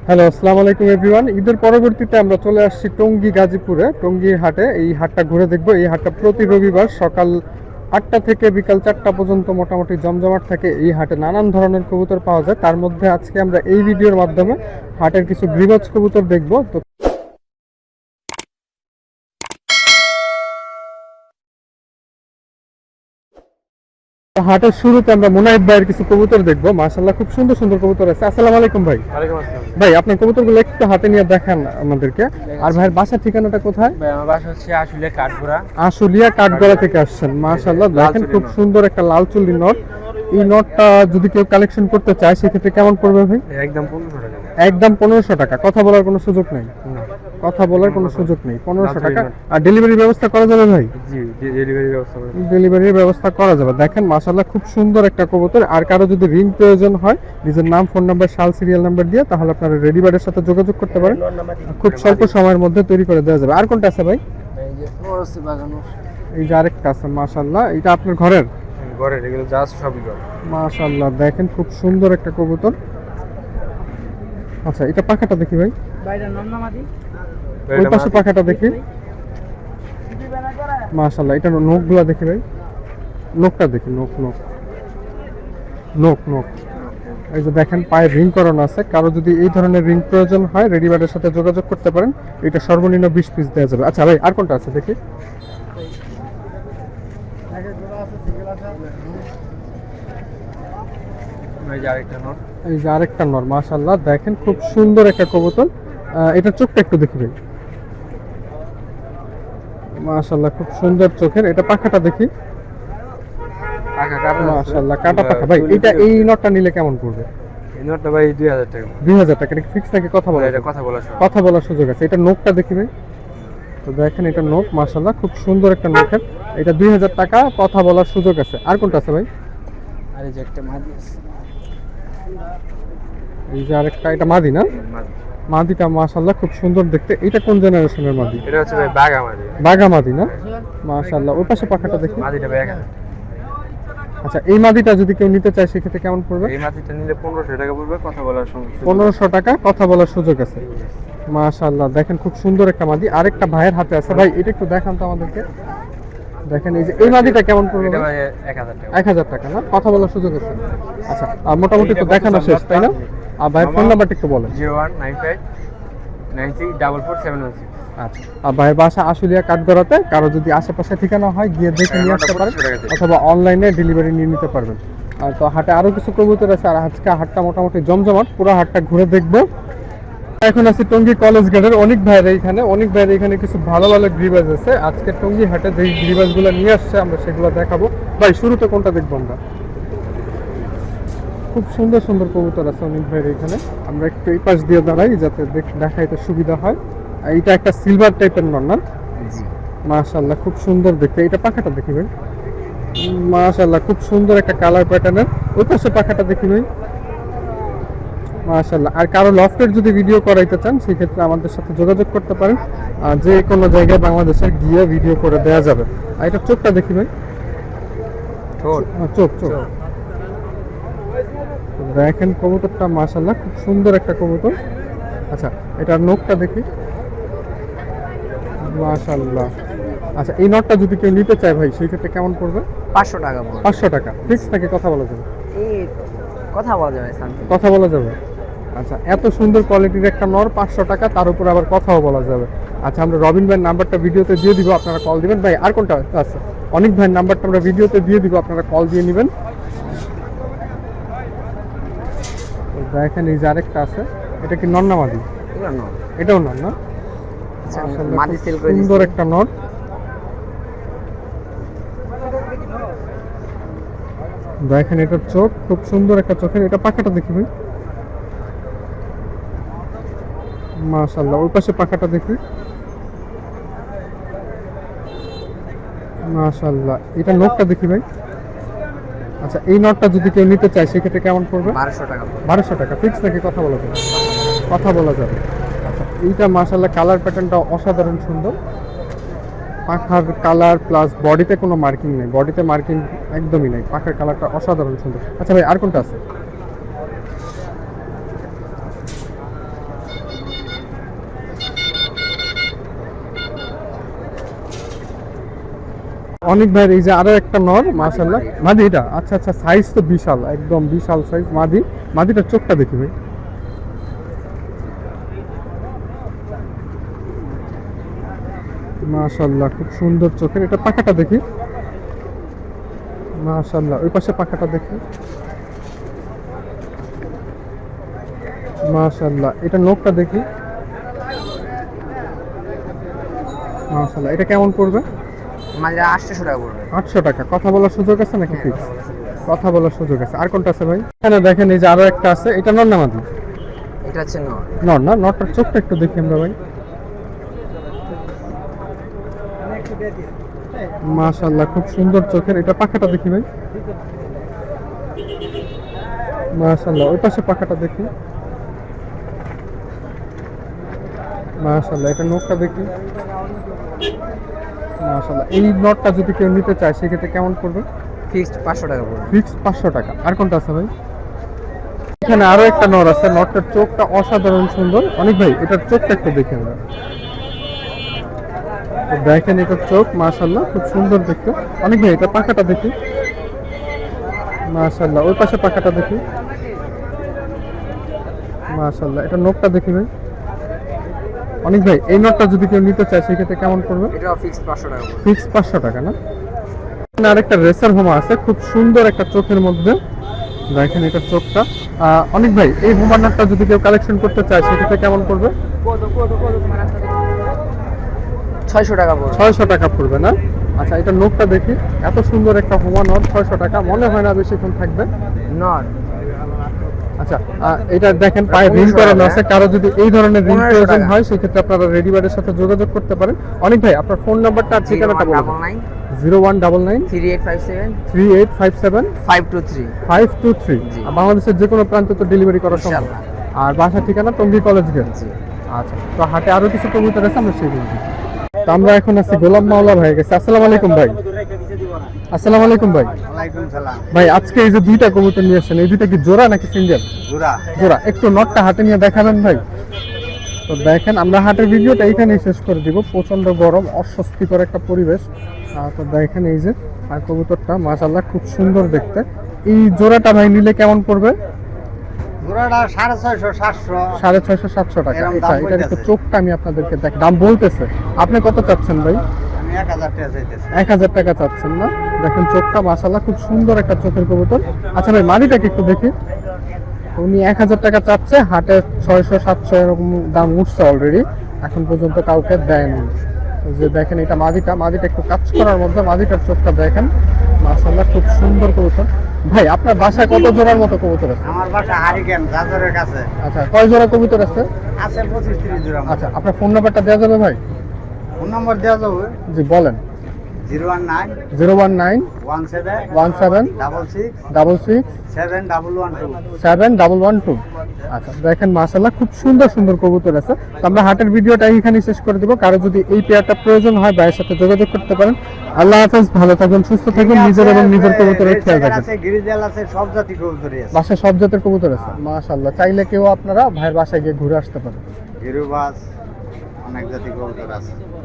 Hello, আসসালামু আলাইকুম everyone. ঈদের পরবর্তীতে আমরা চলে আসছি টঙ্গী গাজীপুরে, টঙ্গীর হাটে। এই হাটটা ঘুরে দেখব। এই হাটটা প্রতি রবিবার সকাল 8টা থেকে বিকাল 4টা পর্যন্ত মোটামুটি জমজমাট থাকে। এই হাটে নানান ধরনের কবুতর পাওয়া যায়। তার মধ্যে আজকে আমরা এই ভিডিওর মাধ্যমে হাটের কিছু গ্রিবাজ কবুতর দেখব। তো হাটের শুরুতে আমরা মুনাইব ভাইয়ের কিছু কবুতর দেখবো। মাশাআল্লাহ, খুব সুন্দর সুন্দর কবুতর আছে। আসসালামু আলাইকুম ভাই। ওয়ালাইকুম আসসালাম। ভাই, আপনার কবুতরগুলো একটু হাতে নিয়ে দেখান আমাদেরকে। আর ভাইয়ের বাসার ঠিকানাটা কোথায়? ভাই আমার বাসা হচ্ছে আশুলিয়া কাঠগোড়া। আশুলিয়া কাঠগড়া থেকে আসছেন। মাশাআল্লাহ, দেখেন খুব সুন্দর একটা লাল চুল্লি নট। এই নটটা যদি কেউ কালেকশন করতে চায় সেক্ষেত্রে কেমন পড়বে ভাই? একদম 1500 টাকা। একদম 1500 টাকা। কথা বলার কোনো সুযোগ নেই? না। কথা বলার কোনো সুযোগ নেই। 1500 না, টাকা। না। আর ডেলিভারি ব্যবস্থা করা যাবে ভাই? জি, ডেলিভারি ব্যবস্থা করে। ডেলিভারির ব্যবস্থা করা যাবে। দেখেন মাশাআল্লাহ, খুব সুন্দর একটা কবুতর। আর কারো যদি রিং প্রয়োজন হয়, নিজের নাম, ফোন নাম্বার, সাল, সিরিয়াল নাম্বার দিয়ে তাহলে আপনারা রেডি বার্ডের সাথে যোগাযোগ করতে পারেন। খুব স্বল্প সময়ের মধ্যে তৈরি করে দেওয়া যাবে। আর কোনটা আছে ভাই? এই যে ওরসি বাগানো। এই যে আরেকটা আছে। মাশাআল্লাহ, এটা আপনার ঘরের? ঘরে এগুলো যা আছে সবই ঘর। মাশাআল্লাহ, দেখেন খুব সুন্দর একটা কবুতর। আচ্ছা, এটা পাখাটা দেখি ভাই। বাইরে নন্নামাদি। ওই পাশে পাখাটা দেখি। মাশাআল্লাহ, এটা নখগুলা দেখি ভাই। নখটা দেখি। নখ নখ নখ নখ এই যে দেখেন পায়ে রিং করানো আছে। কারো যদি এই ধরনের রিং প্রয়োজন হয় রেডিমেডের সাথে যোগাযোগ করতে পারেন। এটা সর্বনিম্ন 20 পিস দেওয়া যাবে। আচ্ছা ভাই, আর কোনটা আছে দেখি। এই যে আরেকটা নোট। এই যে আরেকটা নর। মাশাআল্লাহ, দেখেন খুব সুন্দর একটা কবুতর। এটার চোখটা একটু দেখি ভাই। মাশাআল্লাহ, খুব সুন্দর চোখের। এটা পাখাটা দেখি। টাকা কাটা আছে। মাশাআল্লাহ, কাটা পাখা। ভাই, এই নটটা নিলে কেমন পড়বে? এই নোটটা ভাই 2000 টাকা। 2000 টাকা। এটা ফিক্স নাকি কথা বলা? এটা কথা বলার সময়। কথা বলার সুযোগ আছে। এটা নোকটা দেখি ভাই। তো দেখেন এটা নোক। মাশাআল্লাহ, খুব সুন্দর একটা নোকের। এটা 2000 টাকা, কথা বলার সুযোগ আছে। আর কোনটা আছে ভাই? আর এই যে একটা মাদি আছে। এই যে আরেকটা, এটা মাদি না? মাদি। মাদিটা মাশাআল্লাহ খুব সুন্দর দেখতে। এটা কোন জেনারেশনের মাদি? এটা হচ্ছে ভাই বাগা মাদি। বাঘা মাদি না? মাশাআল্লাহ, ওই পাশে পাখাটা দেখি। মাদিটা ভাই 1000। আচ্ছা, এই মাদিটা যদি কেউ নিতে চায় সেক্ষেত্রে কেমন পড়বে? এই মাদিটা নিলে 1500 টাকা পড়বে, কথা বলার সময়। 1500 টাকা, কথা বলার সুযোগ আছে। মাশাআল্লাহ, দেখেন খুব সুন্দর একটা মাদি। আরেকটা ভাইয়ের হাতে আছে। ভাই, এটা একটু দেখান তো আমাদেরকে। দেখেন এই যে এই মাদিটা কেমন পড়বে? এটা ভাই? ভাই 1000 টাকা। 1000 টাকা না? কথা বলার সুযোগ আছে। আচ্ছা, মোটামুটি তো দেখানো শেষ, তাই না? আর ভাইয়ের ফোন নাম্বারটা একটু বলেন। 0195 9644 আচ্ছা, আর ভাইয়ের বাসা আশুলিয়া কাঠগড়াতে। কারো যদি আশেপাশে ঠিকানা হয় গিয়ে দেখে নিয়ে আসতে পারেন, অথবা অনলাইনে ডেলিভারি নিয়ে নিতে পারবেন। আর তো হাটে আরো কিছু কবুতর আছে। আর আজকে হাটটা মোটামুটি জমজমাট। পুরো হাটটা ঘুরে দেখবো। এখন আছি টঙ্গী কলেজ গেটের অনেক ভাইয়ের এইখানে। অনেক ভাইয়ের এখানে কিছু ভালো ভালো গ্রিবাজ আছে। আজকে টঙ্গী হাটে যে গ্রিবাজগুলো নিয়ে আসছে আমরা সেগুলো দেখাবো। ভাই, শুরুতে কোনটা দেখবো আমরা? খুব সুন্দর সুন্দর কবুতর আছে অনেক ভাইয়ের এখানে। আমরা একটু এই পাশ দিয়ে দাঁড়াই যাতে দেখাইতে সুবিধা হয়। আর এটা একটা সিলভার টাইপের নর না? জি। মাশাআল্লাহ, খুব সুন্দর দেখতে। এটা পাখাটা দেখি ভাই। মাশাআল্লাহ, খুব সুন্দর একটা কালার প্যাটার্নের। ওই পাশে পাখাটা দেখি ভাই। মাশাআল্লাহ। আর কারো লফটের যদি ভিডিও করাইতে চান সেক্ষেত্রে আমাদের সাথে যোগাযোগ করতে পারেন। আর যে কোনো জায়গায় বাংলাদেশের গিয়ে ভিডিও করে দেওয়া যাবে। আর এটা চোখটা দেখি ভাই। ঠোঁট। চোখ চোখ দেখেন কবুতরটা মাশাআল্লাহ খুব সুন্দর একটা কবুতর। আচ্ছা, এটার নখটা দেখি। মাশাআল্লাহ। আচ্ছা, এই নটটা যদি কেউ নিতে চায় ভাই সেই ক্ষেত্রে কেমন পড়বে? 500 টাকা পড়বে। 500 টাকা ফিক্স নাকি কথা বলা যাবে? এই কথা বলা যাবে সামথিং। কথা বলা যাবে। আচ্ছা, এত সুন্দর কোয়ালিটির একটা নর 500 টাকা, তার উপর আবার কথাও বলা যাবে। আচ্ছা, আমরা রবিন ভাইয়ের নাম্বারটা ভিডিওতে দিয়ে দিব, আপনারা কল দিবেন। ভাই, আর কোনটা আছে? অনেক ভাইয়ের নাম্বারটা আমরা ভিডিওতে দিয়ে দিব, আপনারা কল দিয়ে নেবেন। দেখেন এই যে আরেকটা আছে। এটা কি নর না মাদি? এটাও নর না? মাশাআল্লাহ, মাদি সেল করে সুন্দর একটা নর। দেখেন এটার চোখ খুব সুন্দর একটা চোখের। এটা পাখাটা দেখি ভাই। মাশাআল্লাহ, ওই পাশে পাখাটা দেখি। মাশাআল্লাহ, এটা নখটা দেখি ভাই। আচ্ছা, এই নটটা যদি কেউ নিতে চায় সেক্ষেত্রে কেমন পড়বে? 1200 টাকা। 1200 টাকা ফিক্স নাকি কথা বলা যাবে? কথা বলা যাবে। আচ্ছা, এইটা মাশাআল্লাহ কালার প্যাটার্নটা অসাধারণ সুন্দর। পাখার কালার প্লাস বডিতে কোনো মার্কিং নেই। বডিতে মার্কিং একদমই নেই। পাখার কালারটা অসাধারণ সুন্দর। আচ্ছা ভাই, আর কোনটা আছে? অনেক ভাইয়ের এই যে আরো একটা নর মাশাআল্লাহ মাদি, এটা আচ্ছা আচ্ছা, সাইজ তো বিশাল, একদম বিশাল সাইজ মাদি। মাদিটার চোখটা দেখি ভাই, মাশাআল্লাহ খুব সুন্দর চোখের। এটা পাখাটা দেখি, মাশাআল্লাহ ওই পাশে পাখাটা দেখি, মাশাআল্লাহ। এটা নখটা দেখি, মাশাআল্লাহ। এটা কেমন পড়বে? মাঝে 800 টাকা পড়বে। 800 টাকা। কথা বলার সুযোগ আছে নাকি ফিক্স? কথা বলার সুযোগ আছে। আর কোনটা আছে ভাই? এখানে দেখেন এই যে আরো একটা আছে, এটা নর না মাদি? এটা হচ্ছে নর। নর না? নরটার চোখটা একটু দেখি আমরা ভাই, মাশাআল্লাহ খুব সুন্দর চোখের। এটা পাখাটা দেখি ভাই, মাশাআল্লাহ ওই পাশে পাখাটা দেখি, মাশাআল্লাহ। এটা নখটা দেখি, মাশাআল্লাহ। এই নটটা যদি কেউ নিতে চায় সেক্ষেত্রে কেমন পড়বে? ফিক্সড 500 টাকা পড়বে। ফিক্স 500 টাকা। আর কোনটা আছে ভাই? এখানে আরো একটা নর আছে, নটটার চোখটা অসাধারণ সুন্দর। অনেক ভাই এটার চোখটা একটু দেখি আমরা, তো দেখেন এটার চোখ মাশাআল্লাহ খুব সুন্দর দেখতে। অনেক ভাই এটা পাখাটা দেখি, মাশাআল্লাহ ওই পাশে পাখাটা দেখি, মাশাআল্লাহ। এটা নখটা দেখি ভাই। অনেক ভাই এই নটটা যদি কেউ নিতে চায় সেক্ষেত্রে কেমন পড়বে? এটাও ফিক্সড 500 টাকা পড়বে। ফিক্স 500 টাকা না? আরেকটা রেসার হোমা আছে, খুব সুন্দর একটা চোখের মধ্যে, দেখেন এটার চোখটা। অনেক ভাই এই হোমার নটটা যদি কেউ কালেকশন করতে চায় সেক্ষেত্রে কেমন পড়বে? 600 টাকা পড়বে। 600 টাকা পড়বে না? আচ্ছা এটা নখটা দেখি, এত সুন্দর একটা হোমা নট, 600 টাকা। মনে হয় না বেশিক্ষণ থাকবে। নর। আচ্ছা এটা দেখেন পায়ে রিং করানো আছে, কারো যদি এই ধরনের রিং 1500 প্রয়োজন টাকা। হয় সেক্ষেত্রে আপনারা রেডিবার্ডের সাথে যোগাযোগ করতে পারেন। অনেক ভাই আপনার ফোন নাম্বারটা আর ঠিকানাটা বলুন। 0199 0199 3857 3857 523। 523। জি। বাংলাদেশের যে কোনো প্রান্তে তো ডেলিভারি করা সম্ভব। ইনশাআল্লাহ। আর বাসা ঠিকানা টঙ্গী কলেজ গেট। জি। আচ্ছা তো হাটে আরো কিছু কবুতর আছে, আমরা সেগুলো দেখি। তো আমরা এখন আছি গোলাম মাওলা ভাই কাছে। আসসালামু আলাইকুম ভাই। আসসালামু আলাইকুম ভাই। ওয়ালাইকুম সালাম। ভাই আজকে এই যে দুইটা কবুতর নিয়ে আসছেন, এই দুইটা কি জোড়া নাকি সিঙ্গেল? জোড়া। জোড়া। একটু নটটা হাতে নিয়ে দেখাবেন ভাই। তো দেখেন আমরা হাটের ভিডিওটা এইখানেই শেষ করে দিব। প্রচন্ড গরম, অস্বস্তিকর একটা পরিবেশ। তো দেখেন এই যে আর কবুতরটা মাশাআল্লাহ খুব সুন্দর দেখতে। এই জোড়াটা ভাই নিলে কেমন পড়বে? জোড়াটা 650 700। 650 700 টাকা। এরকম আচ্ছা দাম এটার একটু বলতেছে। চোখটা আমি আপনাদেরকে দেখ, দাম বলতেছে। আপনি কত চাচ্ছেন ভাই? আমি 1000 টাকা চাইতেছি। 1000 টাকা চাচ্ছেন না? দেখেন চোখটা মাশাআল্লাহ খুব সুন্দর একটা চোখের কবুতর। আচ্ছা ভাই মাদিটাকে একটু দেখি। উনি 1000 টাকা চাচ্ছে, হাটে 600 700 এরকম দাম উঠছে অলরেডি, এখন পর্যন্ত কাউকে দেয়নি। এই যে দেখেন এটা মাদিটা একটু কাজ করার মধ্যে, মাদিটার চোখটা দেখেন মাশাআল্লাহ খুব সুন্দর কবুতর। ভাই আপনার বাসায় কত জোড়ার মতো কবুতর আছে? আমার বাসা হারিকেন জাজরের কাছে। আচ্ছা কয় জোড়া কবুতর আছে? আছে 25 30 জোড়া। আচ্ছা আপনার ফোন নাম্বারটা দেওয়া যাবে ভাই? ফোন নম্বর দেওয়া যাবে। জি বলেন। 019 019 17 17 66 66 7112। 7112। আচ্ছা দেখেন মাশাআল্লাহ খুব সুন্দর সুন্দর কবুতর আছে। তো আমরা হাটের ভিডিওটা এইখানে শেষ করে দিব। কারো যদি এই পেয়ারটা প্রয়োজন হয় ভাইয়ের সাথে যোগাযোগ করতে পারেন। আল্লাহ হাফেজ, ভালো থাকবেন, সুস্থ থাকবেন, নিজের এবং নিজের কবুতরের খেয়াল রাখবেন। আছে গিরিজাল আছে, সব জাতি কবুতরই আছে। বাসায় সব জাতের কবুতর আছে মাশাআল্লাহ। চাইলে কেউ আপনারা ভাইয়ের বাসায় গিয়ে ঘুরে আসতে পারেন। গিরুবাস অনেক জাতি কবুতর আছে।